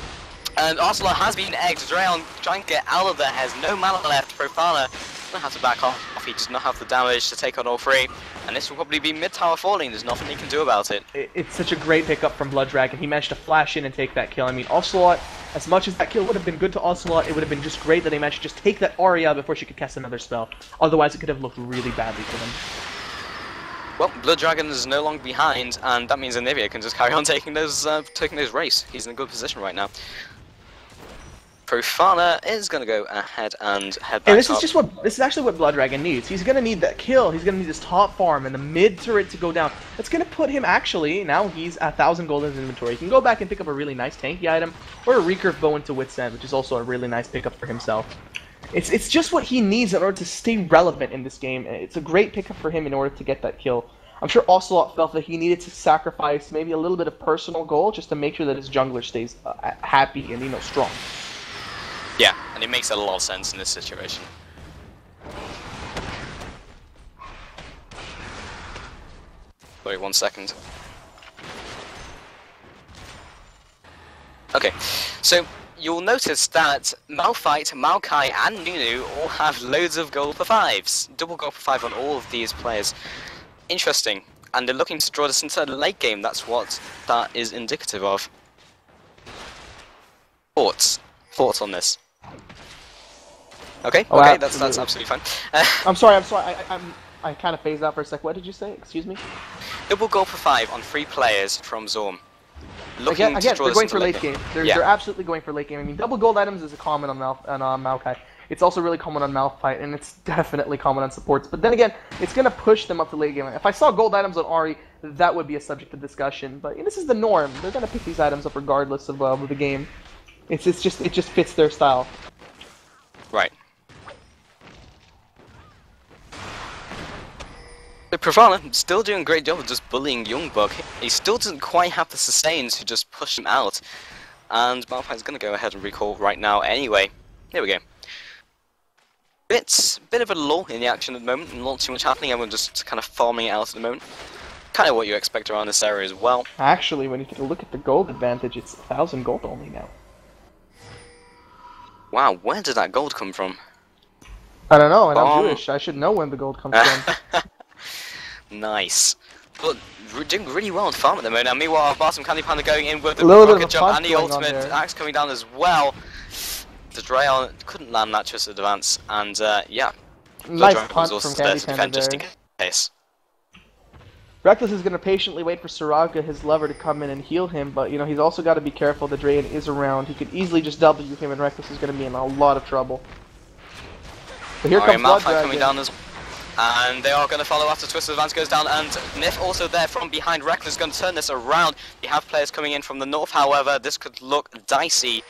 And Ocelot has been egged. Drayon trying to get out of there, has no mana left. Profana doesn't have to back off. He does not have the damage to take on all three. And this will probably be mid-tower falling. There's nothing he can do about it. It's such a great pickup from Blood Dragon. He managed to flash in and take that kill. I mean, Ocelot, as much as that kill would have been good to Ocelot, it would have been just great that they managed to just take that Aria before she could cast another spell. Otherwise, it could have looked really badly for them. Well, Blood Dragon is no longer behind, and that means Anivia can just carry on taking those race. He's in a good position right now. Profana is going to go ahead and head back And this up. is actually what Blood Dragon needs. He's going to need that kill. He's going to need this top farm and the mid turret to go down. That's going to put him actually, now he's 1,000 gold in his inventory. He can go back and pick up a really nice tanky item or a recurve bow into Wit's End, which is also a really nice pickup for himself. It's just what he needs in order to stay relevant in this game. It's a great pickup for him in order to get that kill. I'm sure Ocelot felt that he needed to sacrifice maybe a little bit of personal goal just to make sure that his jungler stays happy and, you know, strong. Yeah, and it makes a lot of sense in this situation. Wait 1 second. Okay, so you'll notice that Malphite, Maokai, and Nunu all have loads of gold for 5s. Double gold for 5 on all of these players. Interesting, and they're looking to draw this into the late game. That's what that is indicative of. Thoughts on this? Okay, Oh, okay, absolutely. that's absolutely fine. I'm sorry. I kind of phased out for a sec. What did you say? Excuse me? Double goal for 5 on 3 players from Zuom. Looking Again, to draw they're this going into for late late game. Yeah. They're absolutely going for late game. I mean, double gold items is a common on Maokai. It's also really common on Malphite, and it's definitely common on supports. But then again, it's going to push them up to late game. If I saw gold items on Ari, that would be a subject of discussion. But this is the norm. They're going to pick these items up regardless of the game. It just fits their style. Right. So Pravana still doing a great job of just bullying Youngbuck. He still doesn't quite have the sustain to just push him out. And Malphite's going to go ahead and recall right now anyway. Here we go. Bit of a lull in the action at the moment, not too much happening. Everyone just kind of farming it out at the moment. Kind of what you expect around this area as well. Actually, when you take a look at the gold advantage, it's 1,000 gold only now. Wow, where did that gold come from? I don't know, and I'm Jewish. I should know when the gold comes from. Nice. But we're doing really well on farm at the moment. And meanwhile, Barsom Candy Panda going in with the little bit of rocket a jump punt and the going on ultimate there. axe coming down as well. The Drayon couldn't land that just advance, and yeah. Nice Drayon punt was from also there Candy to Panda defend just in there. case. Reckless is going to patiently wait for Soraka, his lover, to come in and heal him, but he's also got to be careful. The Drayon is around. He could easily just W him, and Reckless is going to be in a lot of trouble. But here comes Blood Malphite Dragon. coming down as and they are going to follow after Twisted Advance goes down, and Nif also there from behind. Reckless is going to turn this around. You have players coming in from the north, however, this could look dicey.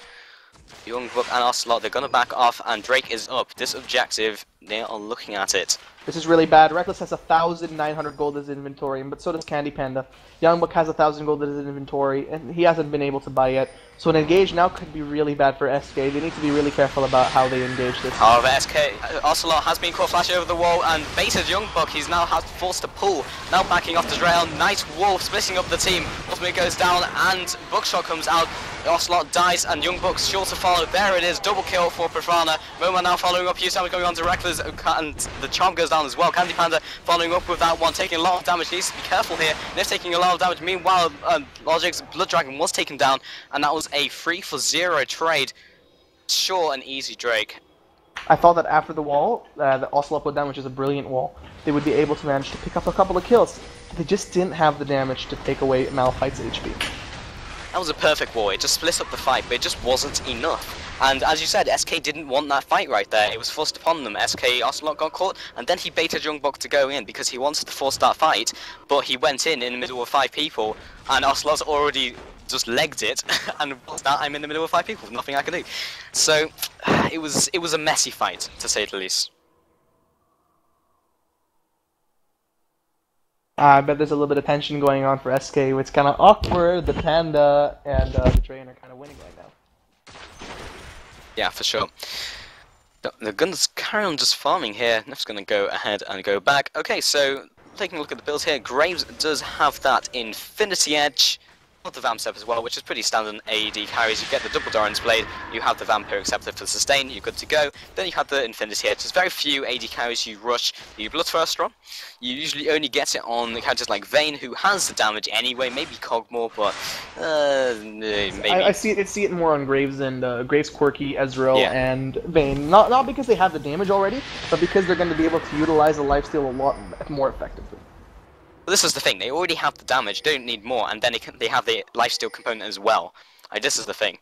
Youngbuck and Ocelot, they're going to back off, and Drake is up. This objective, they are looking at it. This is really bad. Reckless has 1,900 gold in his inventory, but so does Candy Panda. Youngbuck has 1,000 gold in his inventory, and he hasn't been able to buy yet. So an engage now could be really bad for SK. They need to be really careful about how they engage this. However, SK Ocelot has been caught flash over the wall and baited Youngbuck. He's now forced to pull. Now backing off the rail. Nice wolf splitting up the team. Ultimately goes down and Buckshot comes out. Ocelot dies and Youngbuck's sure to follow. There it is, double kill for Profana. Moma now following up. Hughes going on to Reckless and the charm goes down as well. Candy Panda following up with that one, taking a lot of damage. He needs to be careful here. Nif taking a lot of damage. Meanwhile, Logic's Blood Dragon was taken down, and that was a 3-for-0 trade. Sure and easy, Drake. I thought that after the wall, the Ocelot put down, which is a brilliant wall, they would be able to manage to pick up a couple of kills. They just didn't have the damage to take away Malphite's HP. That was a perfect wall. It just split up the fight, but it just wasn't enough. And as you said, SK didn't want that fight right there. It was forced upon them. SK Ocelot got caught, and then he baited Youngbuck to go in because he wanted to force that fight, but he went in the middle of 5 people, and Ocelot's already just legged it, and what's that? I'm in the middle of 5 people, nothing I can do. So, it was a messy fight, to say the least. I bet there's a little bit of tension going on for SK. It's kind of awkward. The Panda and the Drain are kind of winning right now. Yeah, for sure. The guns carry on just farming here. Nif's going to go ahead and go back. Okay, so taking a look at the build here, Graves does have that Infinity Edge. The Vamp Step as well, which is pretty standard AED carries. You get the double Doran's Blade, you have the Vampire Acceptor for sustain, you're good to go. Then you have the Infinity Edge. There's very few AD carries you rush the Bloodthirster on. You usually only get it on characters like Vayne, who has the damage anyway, maybe Cogmore, but maybe. I see it more on Graves and Graves, Quirky, Ezreal, and Vayne. Not because they have the damage already, but because they're going to be able to utilize the lifesteal a lot more effectively. Well, this is the thing, they already have the damage, don't need more, and then they have the lifesteal component as well. This is the thing.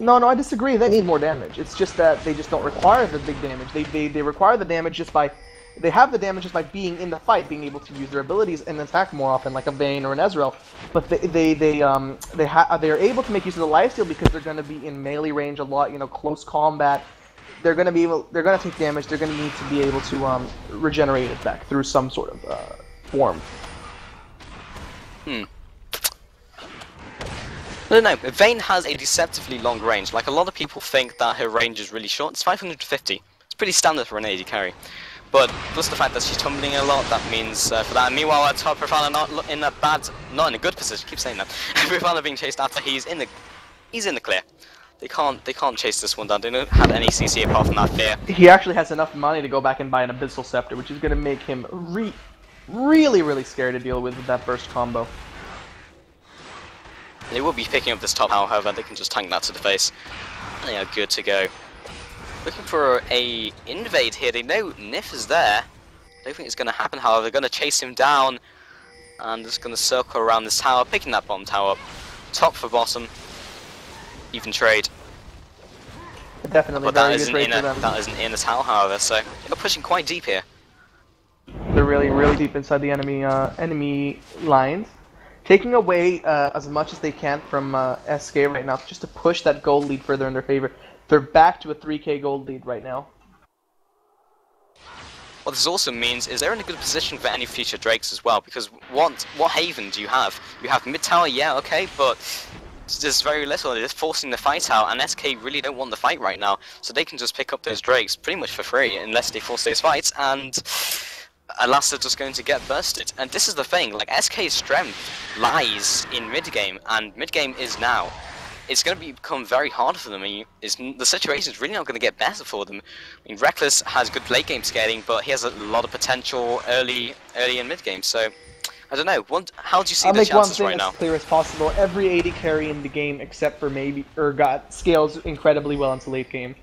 No, I disagree. They need more damage. It's just that they just don't require the big damage. They require the damage just by... They have the damage just by being in the fight, being able to use their abilities and attack more often, like a Vayne or an Ezreal. But they're able to make use of the lifesteal because they're going to be in melee range a lot, close combat. They're going to take damage, they're going to need to be able to regenerate it back through some sort of form. I don't know, Vayne has a deceptively long range. Like, a lot of people think that her range is really short. It's 550. It's pretty standard for an AD carry. But plus the fact that she's tumbling a lot, that means for that. And meanwhile, at top, Profana not in a good position. I keep saying that. Profana being chased after he's in the clear. They can't chase this one down. They don't have any CC apart from that fear. He actually has enough money to go back and buy an Abyssal Scepter, which is going to make him really scary to deal with that burst combo. They will be picking up this top, however, they can just tank that to the face. They are good to go. Looking for a invade here. They know Nif is there. Don't think it's going to happen, however. They're going to chase him down. And just going to circle around this tower, picking that bottom tower up. Top for bottom. Even trade. Definitely, but that isn't in the tower, however, so they're pushing quite deep here. They're really deep inside the enemy lines, taking away as much as they can from SK right now, just to push that gold lead further in their favor. They're back to a 3k gold lead right now. What this also means is they're in a good position for any future Drakes as well, because what Haven do you have? You have mid tower, yeah, okay, but there's very little. They're just forcing the fight out, and SK really don't want the fight right now, so they can just pick up those Drakes pretty much for free unless they force those fights, and alas, they're just going to get bursted. And this is the thing, like, SK's strength lies in mid-game, and mid-game is now. It's going to become very hard for them. I mean, the situation is really not going to get better for them. I mean, Reckless has good late game scaling, but he has a lot of potential early and mid-game, so I don't know. How do you see the chances right now? I'll make one thing as clear as possible. Every AD carry in the game, except for maybe Urgot, scales incredibly well into late game.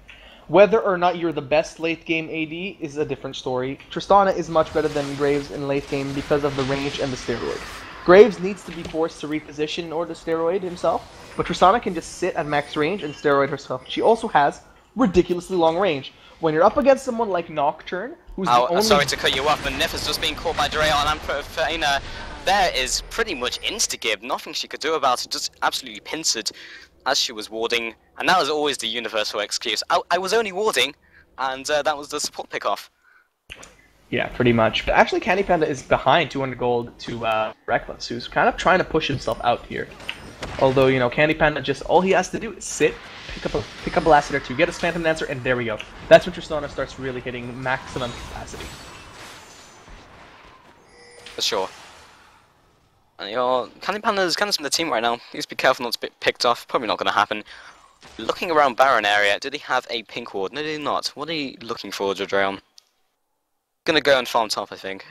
Whether or not you're the best late game AD is a different story. Tristana is much better than Graves in late game because of the range and the steroid. Graves needs to be forced to reposition in order to steroid himself, but Tristana can just sit at max range and steroid herself. She also has ridiculously long range. When you're up against someone like Nocturne, who's the only... Sorry to cut you off, but Nif has just been caught by Drey and Profana there is pretty much insta-gib. Nothing she could do about it, just absolutely pincered as she was warding. And that was always the universal excuse. I was only warding, and that was the support pick-off. Yeah, pretty much. But actually, Candy Panda is behind 200 gold to Reckless, who's kind of trying to push himself out here. Although, you know, Candy Panda just, all he has to do is sit, pick up a last hit or two, get his Phantom Dancer, and there we go. That's when Tristana starts really hitting maximum capacity. For sure. And your Candy Panda is kind of from the team right now. Please be careful not to get picked off. Probably not going to happen. Looking around Baron area, did he have a pink ward? No, did he not. What are you looking for, Jadreon? Gonna go and farm top, I think.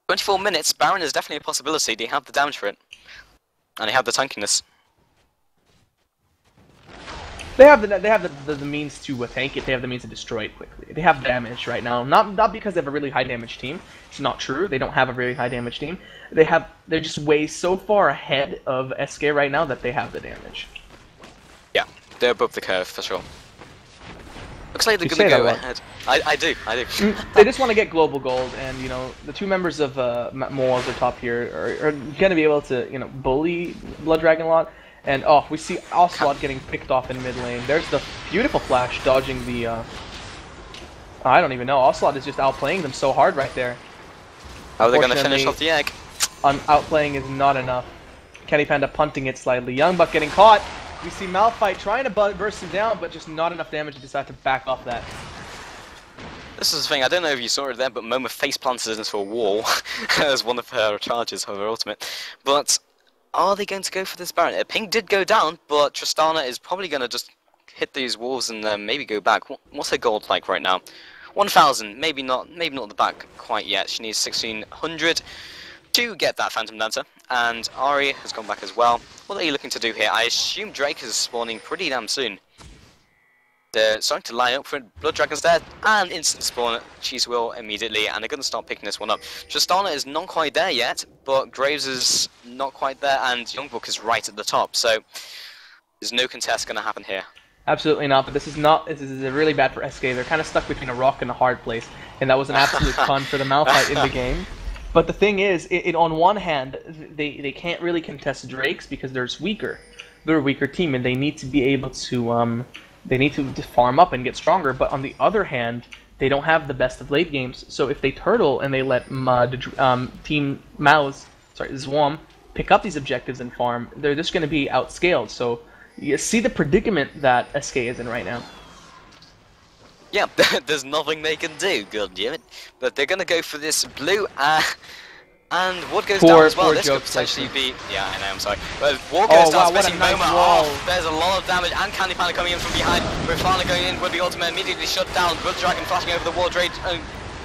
24 minutes, Baron is definitely a possibility. Do you have the damage for it? And you have the tankiness. They have the means to tank it. They have the means to destroy it quickly. They have damage right now. Not because they have a really high damage team. It's not true. They don't have a very high damage team. They're just way so far ahead of SK right now that they have the damage. Yeah, they're above the curve for sure. Looks like they're gonna go ahead. I do. They just want to get global gold, and you know the two members of Moaz are top here are gonna be able to bully Blood Dragon a lot. And oh, we see Ocelot getting picked off in mid lane. There's the beautiful flash dodging the. I don't even know. Ocelot is just outplaying them so hard right there. How are they gonna finish off the egg? Outplaying is not enough. Candy Panda punting it slightly. Young Buck getting caught. We see Malphite trying to burst him down, but just not enough damage to decide to back off that. This is the thing, I don't know if you saw it there, but Moma face planted into a wall as one of her charges of her ultimate. But are they going to go for this Baron? Ping did go down, but Tristana is probably going to just hit these walls and maybe go back. What's her gold like right now? 1,000, maybe not the back quite yet. She needs 1,600 to get that Phantom Dancer, and Ari has gone back as well. What are you looking to do here? I assume Drake is spawning pretty damn soon. They're starting to line up for it. Blood Dragon's dead, and instant spawn Cheese Will immediately, and they're going to start picking this one up. Tristana is not quite there yet, but Graves is not quite there, and Youngbook is right at the top, so there's no contest going to happen here. Absolutely not, but this is really bad for SK. They're kind of stuck between a rock and a hard place, and that was an absolute con for the Malphite in the game. But the thing is, on one hand, they can't really contest Drakes because they're a weaker team, and they need to be able to farm up and get stronger. But on the other hand, they don't have the best of late games. So if they turtle and they let Team Zuom pick up these objectives and farm, they're just going to be outscaled. So you see the predicament that SK is in right now. Yeah, there's nothing they can do, goddammit. But they're gonna go for this blue, and Ward goes down as well. This could potentially be... Yeah, I know, I'm sorry. But Ward goes down, splitting Moma off. There's a lot of damage, and Candy Panda coming in from behind. Grafana going in with the ultimate, immediately shut down. Blood Dragon flashing over the wall, Drake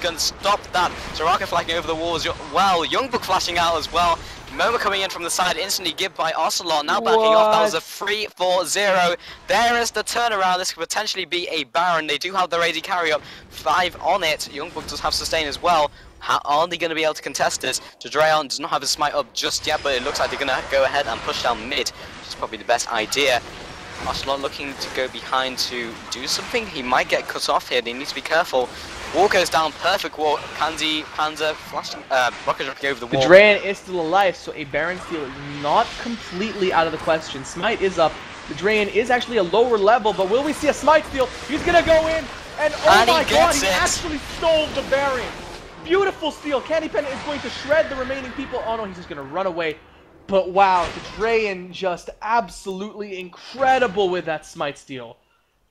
gonna stop that. Soraka flashing over the walls. Well, Youngbook flashing out as well. Moma coming in from the side, instantly gibbed by Ocelot, now backing off. That was a 3-4-0. There is the turnaround. This could potentially be a Baron. They do have their AD carry up, 5 on it. Youngbook does have sustain as well. How are they going to be able to contest this? Jadreon does not have his smite up just yet, but it looks like they're going to go ahead and push down mid, which is probably the best idea. Ocelot looking to go behind to do something. He might get cut off here. They need to be careful. Wall goes down, perfect wall. Candy Panda flashing, rocket jumping over the wall. The Drayan is still alive, so a Baron steal is not completely out of the question. Smite is up. The Drayan is actually a lower level, but will we see a Smite steal? He's gonna go in, and oh my god, he actually stole the Baron. Beautiful steal. Candy Panda is going to shred the remaining people. Oh no, he's just gonna run away. But wow, the Drayan just absolutely incredible with that Smite steal.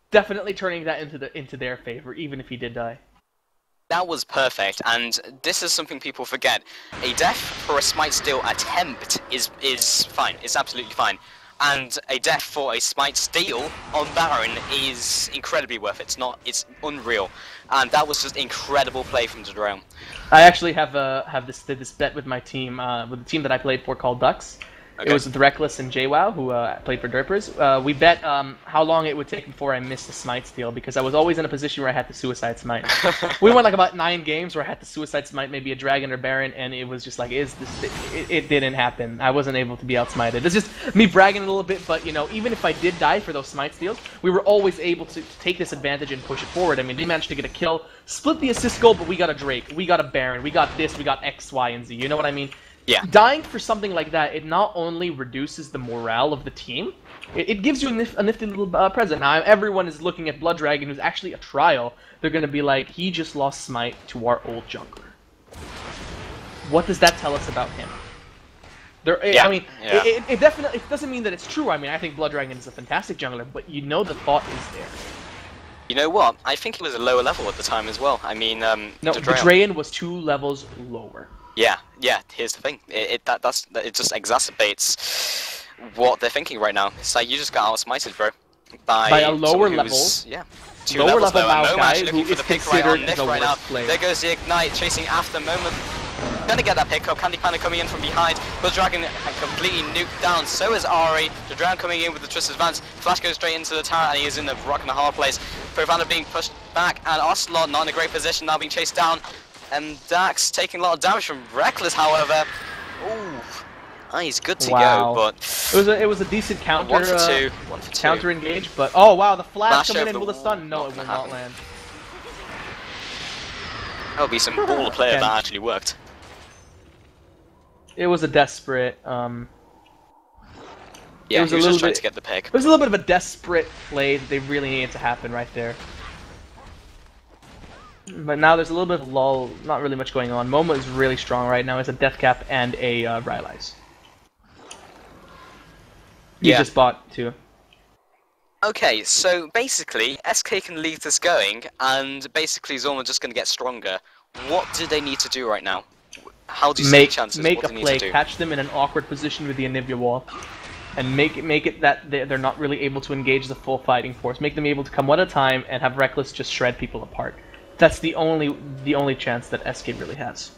Definitely turning that into their favor, even if he did die. That was perfect, and this is something people forget. A death for a Smite steal attempt is fine. It's absolutely fine. And a death for a Smite steal on Baron is incredibly worth it. It's unreal. And that was just incredible play from Jadreon. I actually did this bet with my team, with the team that I played for called Ducks. It was with Reckless and JWoww, who played for Derpers. We bet how long it would take before I missed the smite steal, because I was always in a position where I had to suicide smite. We went like about 9 games where I had to suicide smite maybe a dragon or baron, and it was just like, it didn't happen. I wasn't able to be outsmited. It's just me bragging a little bit, but you know, even if I did die for those smite steals, we were always able to take this advantage and push it forward. I mean, they managed to get a kill, split the assist goal, but we got a Drake, we got a baron, we got this, we got X, Y, and Z. You know what I mean? Yeah. Dying for something like that, it not only reduces the morale of the team, it gives you a nifty little present. Now, everyone is looking at Blood Dragon, who's actually a trial. They're going to be like, he just lost smite to our old jungler. What does that tell us about him? I mean, it definitely doesn't mean that it's true. I mean, I think Blood Dragon is a fantastic jungler, but you know the thought is there. You know what? I think he was a lower level at the time as well. I mean, no, Drayan was 2 levels lower. Yeah. Here's the thing. It just exacerbates what they're thinking right now. It's like you just got outsmited, bro, by a lower level. Yeah. 2 lower levels lower. Mao guy looking who for is the pick right on Nif right now. Player. There goes the ignite, chasing after Moment. Gonna get that pick up. Candy Panda coming in from behind. Blood Dragon completely nuked down. So is Ari. The Dragon coming in with the Twist Advance. Flash goes straight into the tower, and he is in the rock and a hard place. Provanda being pushed back, and Ocelot not in a great position, now being chased down. And Dax taking a lot of damage from Reckless, however. Ooh, he's good to go, but it was a decent counter. 1 for 2. 1 for 2. Counter engage, but oh wow, the flash coming in with a stun. No, it will not land. That'll be some baller player that actually worked. It was a desperate. Yeah, it was he was just trying to get the pick. It was a little bit of a desperate play that they really needed to happen right there. But now there's a little bit of lull, not really much going on. Momo is really strong right now. It's a Death Cap and a Rylai's. You just bought 2. Okay, so basically, SK can leave this going, and basically Zuom are just going to get stronger. What do they need to do right now? How do you see the chances? Make a play, catch them in an awkward position with the Anivia wall, and make it that they're not really able to engage the full fighting force. Make them able to come one at a time and have Reckless just shred people apart. That's the only chance that SK really has.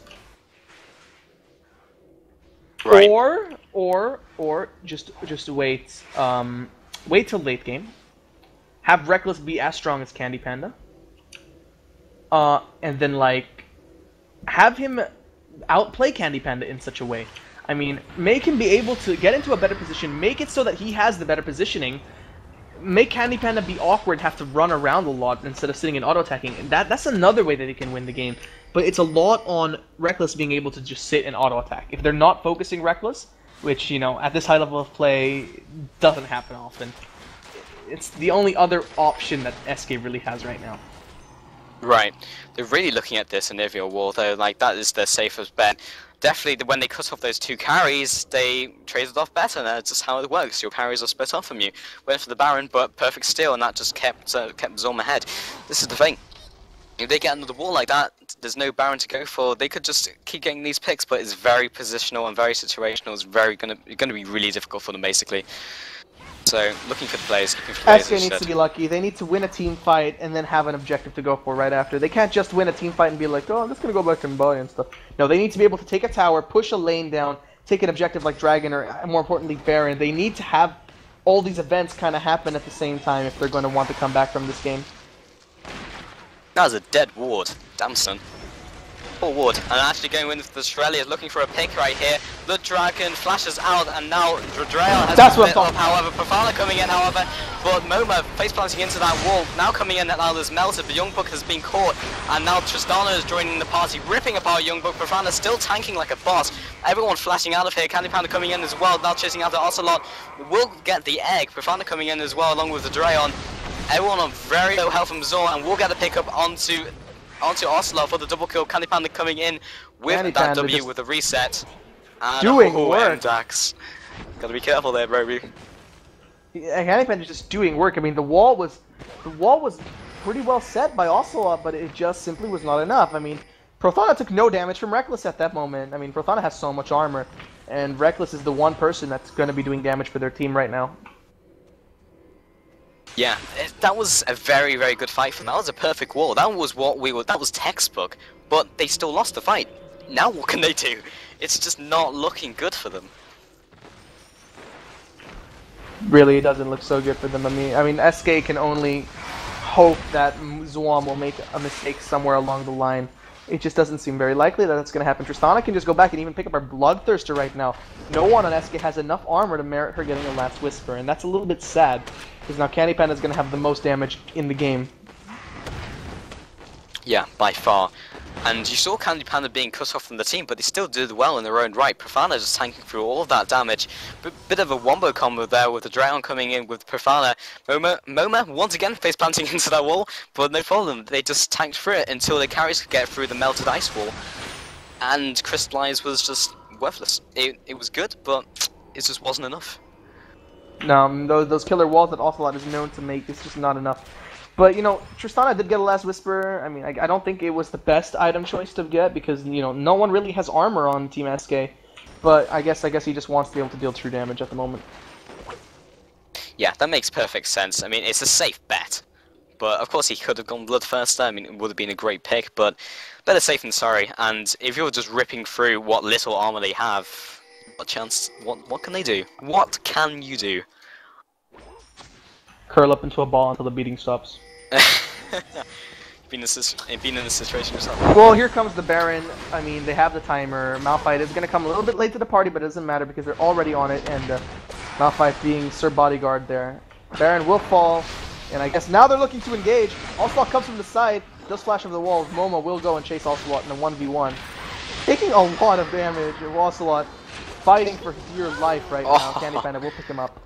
Right. Or just wait wait till late game. Have Reckless be as strong as Candy Panda. And then like have him outplay Candy Panda in such a way. I mean, make him be able to get into a better position, make it so that he has the better positioning. Make Candy Panda be awkward, have to run around a lot instead of sitting and auto-attacking. And that's another way that they can win the game. But it's a lot on Reckless being able to just sit and auto-attack. If they're not focusing Reckless, which, you know, at this high level of play, doesn't happen often, it's the only other option that SK really has right now. Right. They're really looking at this Anivia wall, though. Like, that is their safest bet. Definitely, when they cut off those 2 carries, they traded off better. That's just how it works. Your carries are split off from you. Went for the Baron, but perfect steal, and that just kept Zuom ahead. This is the thing. If they get another wall like that, there's no Baron to go for. They could just keep getting these picks, but it's very positional and very situational. It's gonna be really difficult for them, basically. So, looking for the plays, SK needs to be lucky. They need to win a team fight and then have an objective to go for right after. They can't just win a team fight and be like, oh, I'm just going to go back and buy and stuff. No, they need to be able to take a tower, push a lane down, take an objective like Dragon or, more importantly, Baron. They need to have all these events kind of happen at the same time if they're going to want to come back from this game. That was a dead ward. Damn, son. Poor ward. And actually going in with the Australia, looking for a pick right here. The Dragon flashes out, and now Drail has a bit of, however, Profana coming in, however, but Moma face planting into that wall. Now coming in, now there's melted, but Youngbook has been caught, and now Tristana is joining the party, ripping apart Youngbook. Profana still tanking like a boss. Everyone flashing out of here. Candy Panda coming in as well, now chasing after Ocelot. Will get the egg. Profana coming in as well, along with the Drayon. Everyone on very low health from Zuom, and we'll get the pickup onto Ocelot for the double kill. Candy Panda coming in with that W with a reset. And doing work. Dax. Gotta be careful there, baby. Candy Panda is just doing work. I mean, the wall was pretty well set by Ocelot, but it just simply was not enough. I mean, Prothana took no damage from Reckless at that moment. I mean, Prothana has so much armor, and Reckless is the one person that's going to be doing damage for their team right now. Yeah, that was a very, very good fight for them. That was a perfect wall. That was textbook, but they still lost the fight. Now what can they do? It's just not looking good for them. Really doesn't look so good for them. I mean, SK can only hope that zuom will make a mistake somewhere along the line. It just doesn't seem very likely that that's going to happen. Tristana can just go back and even pick up her Bloodthirster right now. No one on SK has enough armor to merit her getting a Last Whisper, and that's a little bit sad, because now Candy Panda is going to have the most damage in the game. Yeah, by far. And you saw Candy Panda being cut off from the team, but they still did well in their own right. Profana just tanking through all of that damage. Bit of a wombo combo there with the Drown coming in with Profana. Moma once again face planting into that wall, but no problem. They just tanked through it until the carries could get through the melted ice wall. And Crystallize was just worthless. It was good, but it just wasn't enough. No, those killer walls that Ocelot is known to make is just not enough. But, you know, Tristana did get a Last Whisper. I mean, I don't think it was the best item choice to get because, you know, no one really has armor on Team SK. But I guess he just wants to be able to deal true damage at the moment. Yeah, that makes perfect sense. I mean, it's a safe bet. But, of course, he could have gone Bloodthirster. I mean, it would have been a great pick, but better safe than sorry. And if you're just ripping through what little armor they have, what chance? What can they do? What can you do? Curl up into a ball until the beating stops. Been in this situation yourself. Well, here comes the Baron. I mean, they have the timer. Malphite is going to come a little bit late to the party, but it doesn't matter because they're already on it, and Malphite being Sir Bodyguard there. Baron will fall, and I guess now they're looking to engage. Ocelot comes from the side, does flash over the walls. Momo will go and chase Ocelot in a 1v1. Taking a lot of damage, and Ocelot fighting for dear life right now. Candy Panda will pick him up.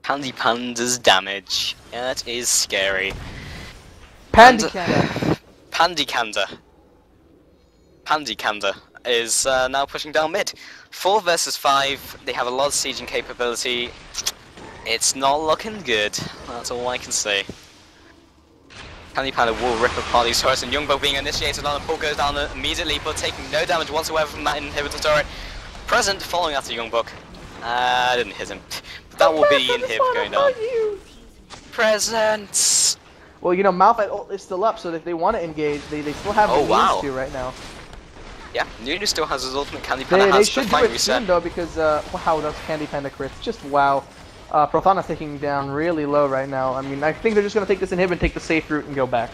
Candy Panda's damage. Yeah, that is scary. Pandicanda. Pandicanda is now pushing down mid. 4 versus 5. They have a lot of sieging capability. It's not looking good. That's all I can say. Candy Panda will rip apart these turrets, and Youngbuck being initiated on the pull goes down immediately, but taking no damage whatsoever from that inhibitor turret. Present following after Youngbuck. I didn't hit him. But that will be inhib going down. Presents! Well, you know, Malphite ult is still up, so if they want to engage, they still have the means to right now. Yeah, Nunu still has his ultimate. Candy Panda has They the should do fight it reset. soon, though, because, wow, those Candy Panda crits. Just wow. Prothana's taking down really low right now. I mean, I think they're just going to take this inhib and take the safe route and go back.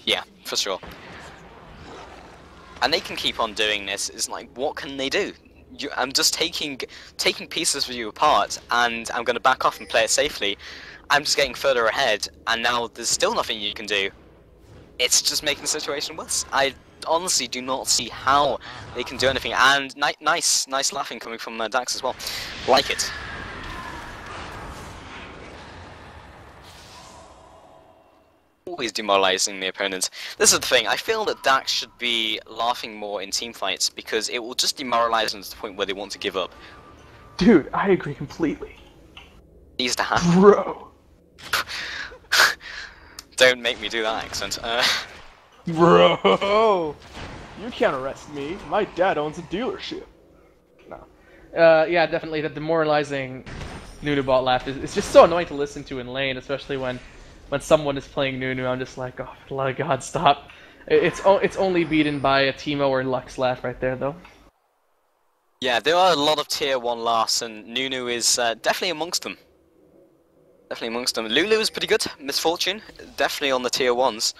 Yeah, for sure. And they can keep on doing this. It's like, what can they do? I'm just taking pieces of you apart, and I'm going to back off and play it safely. I'm just getting further ahead, and now there's still nothing you can do. It's just making the situation worse. I honestly do not see how they can do anything. And nice laughing coming from Dax as well. Like it. Always demoralizing the opponent. This is the thing, I feel that Dax should be laughing more in team fights because it will just demoralize them to the point where they want to give up. Dude, I agree completely. It needs to happen. Bro. Don't make me do that accent. Bro! You can't arrest me. My dad owns a dealership. No. Yeah, definitely the demoralizing Nunubot laugh is just so annoying to listen to in lane, especially when someone is playing Nunu. I'm just like, oh, for the love of God, stop. It's only beaten by a Teemo or Lux laugh right there, though. Yeah, there are a lot of tier 1 laughs, and Nunu is definitely amongst them. Definitely amongst them. Lulu is pretty good. Misfortune, definitely on the tier 1s.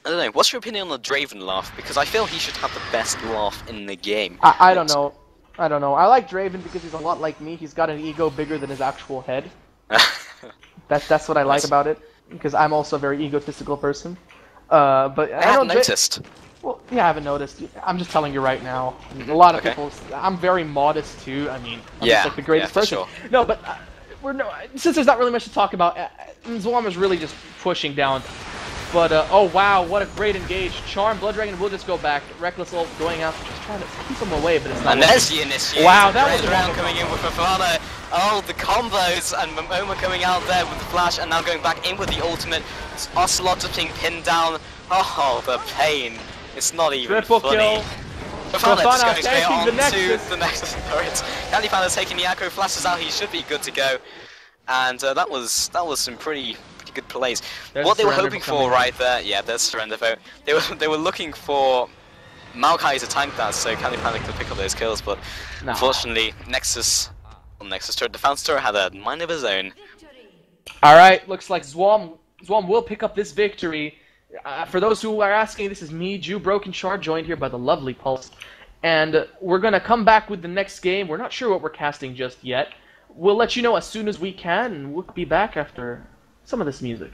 I don't know, what's your opinion on the Draven laugh? Because I feel he should have the best laugh in the game. I don't know. I don't know. I like Draven because he's a lot like me. He's got an ego bigger than his actual head. That's what I like about it, because I'm also a very egotistical person. But I haven't noticed. Well, yeah, I haven't noticed. I'm just telling you right now. A lot of people. I'm very modest too. I mean, I'm just like the greatest person. Sure. No, but since there's not really much to talk about, zuom is really just pushing down. But oh wow, what a great engage! Charm, Blood Dragon will just go back. Reckless ult going out, just trying to keep him away, but it's not. And there's the initiate. Wow, that was round coming in with Fafana. Oh, the combos, and Momo coming out there with the flash, and now going back in with the ultimate. Ocelot just being pinned down. Oh, the pain! It's not even Triple funny. Kill. Fafana just going straight tanking on the to Nexus. the Nexus turret. Candy Panda taking the aggro, flashes out. He should be good to go. And that was some pretty good plays. There's what they were surrender hoping coming. for right there, yeah, there's surrender vote. They were looking for Maokai to tank that so Candy Panda could pick up those kills, but unfortunately Nexus Nexus Turret Defense Turret had a mind of his own. Victory. Alright, looks like Zuom will pick up this victory. For those who are asking, this is me, Jew Broken Shard, joined here by the lovely Pulse. And we're going to come back with the next game. We're not sure what we're casting just yet. We'll let you know as soon as we can, and we'll be back after some of this music.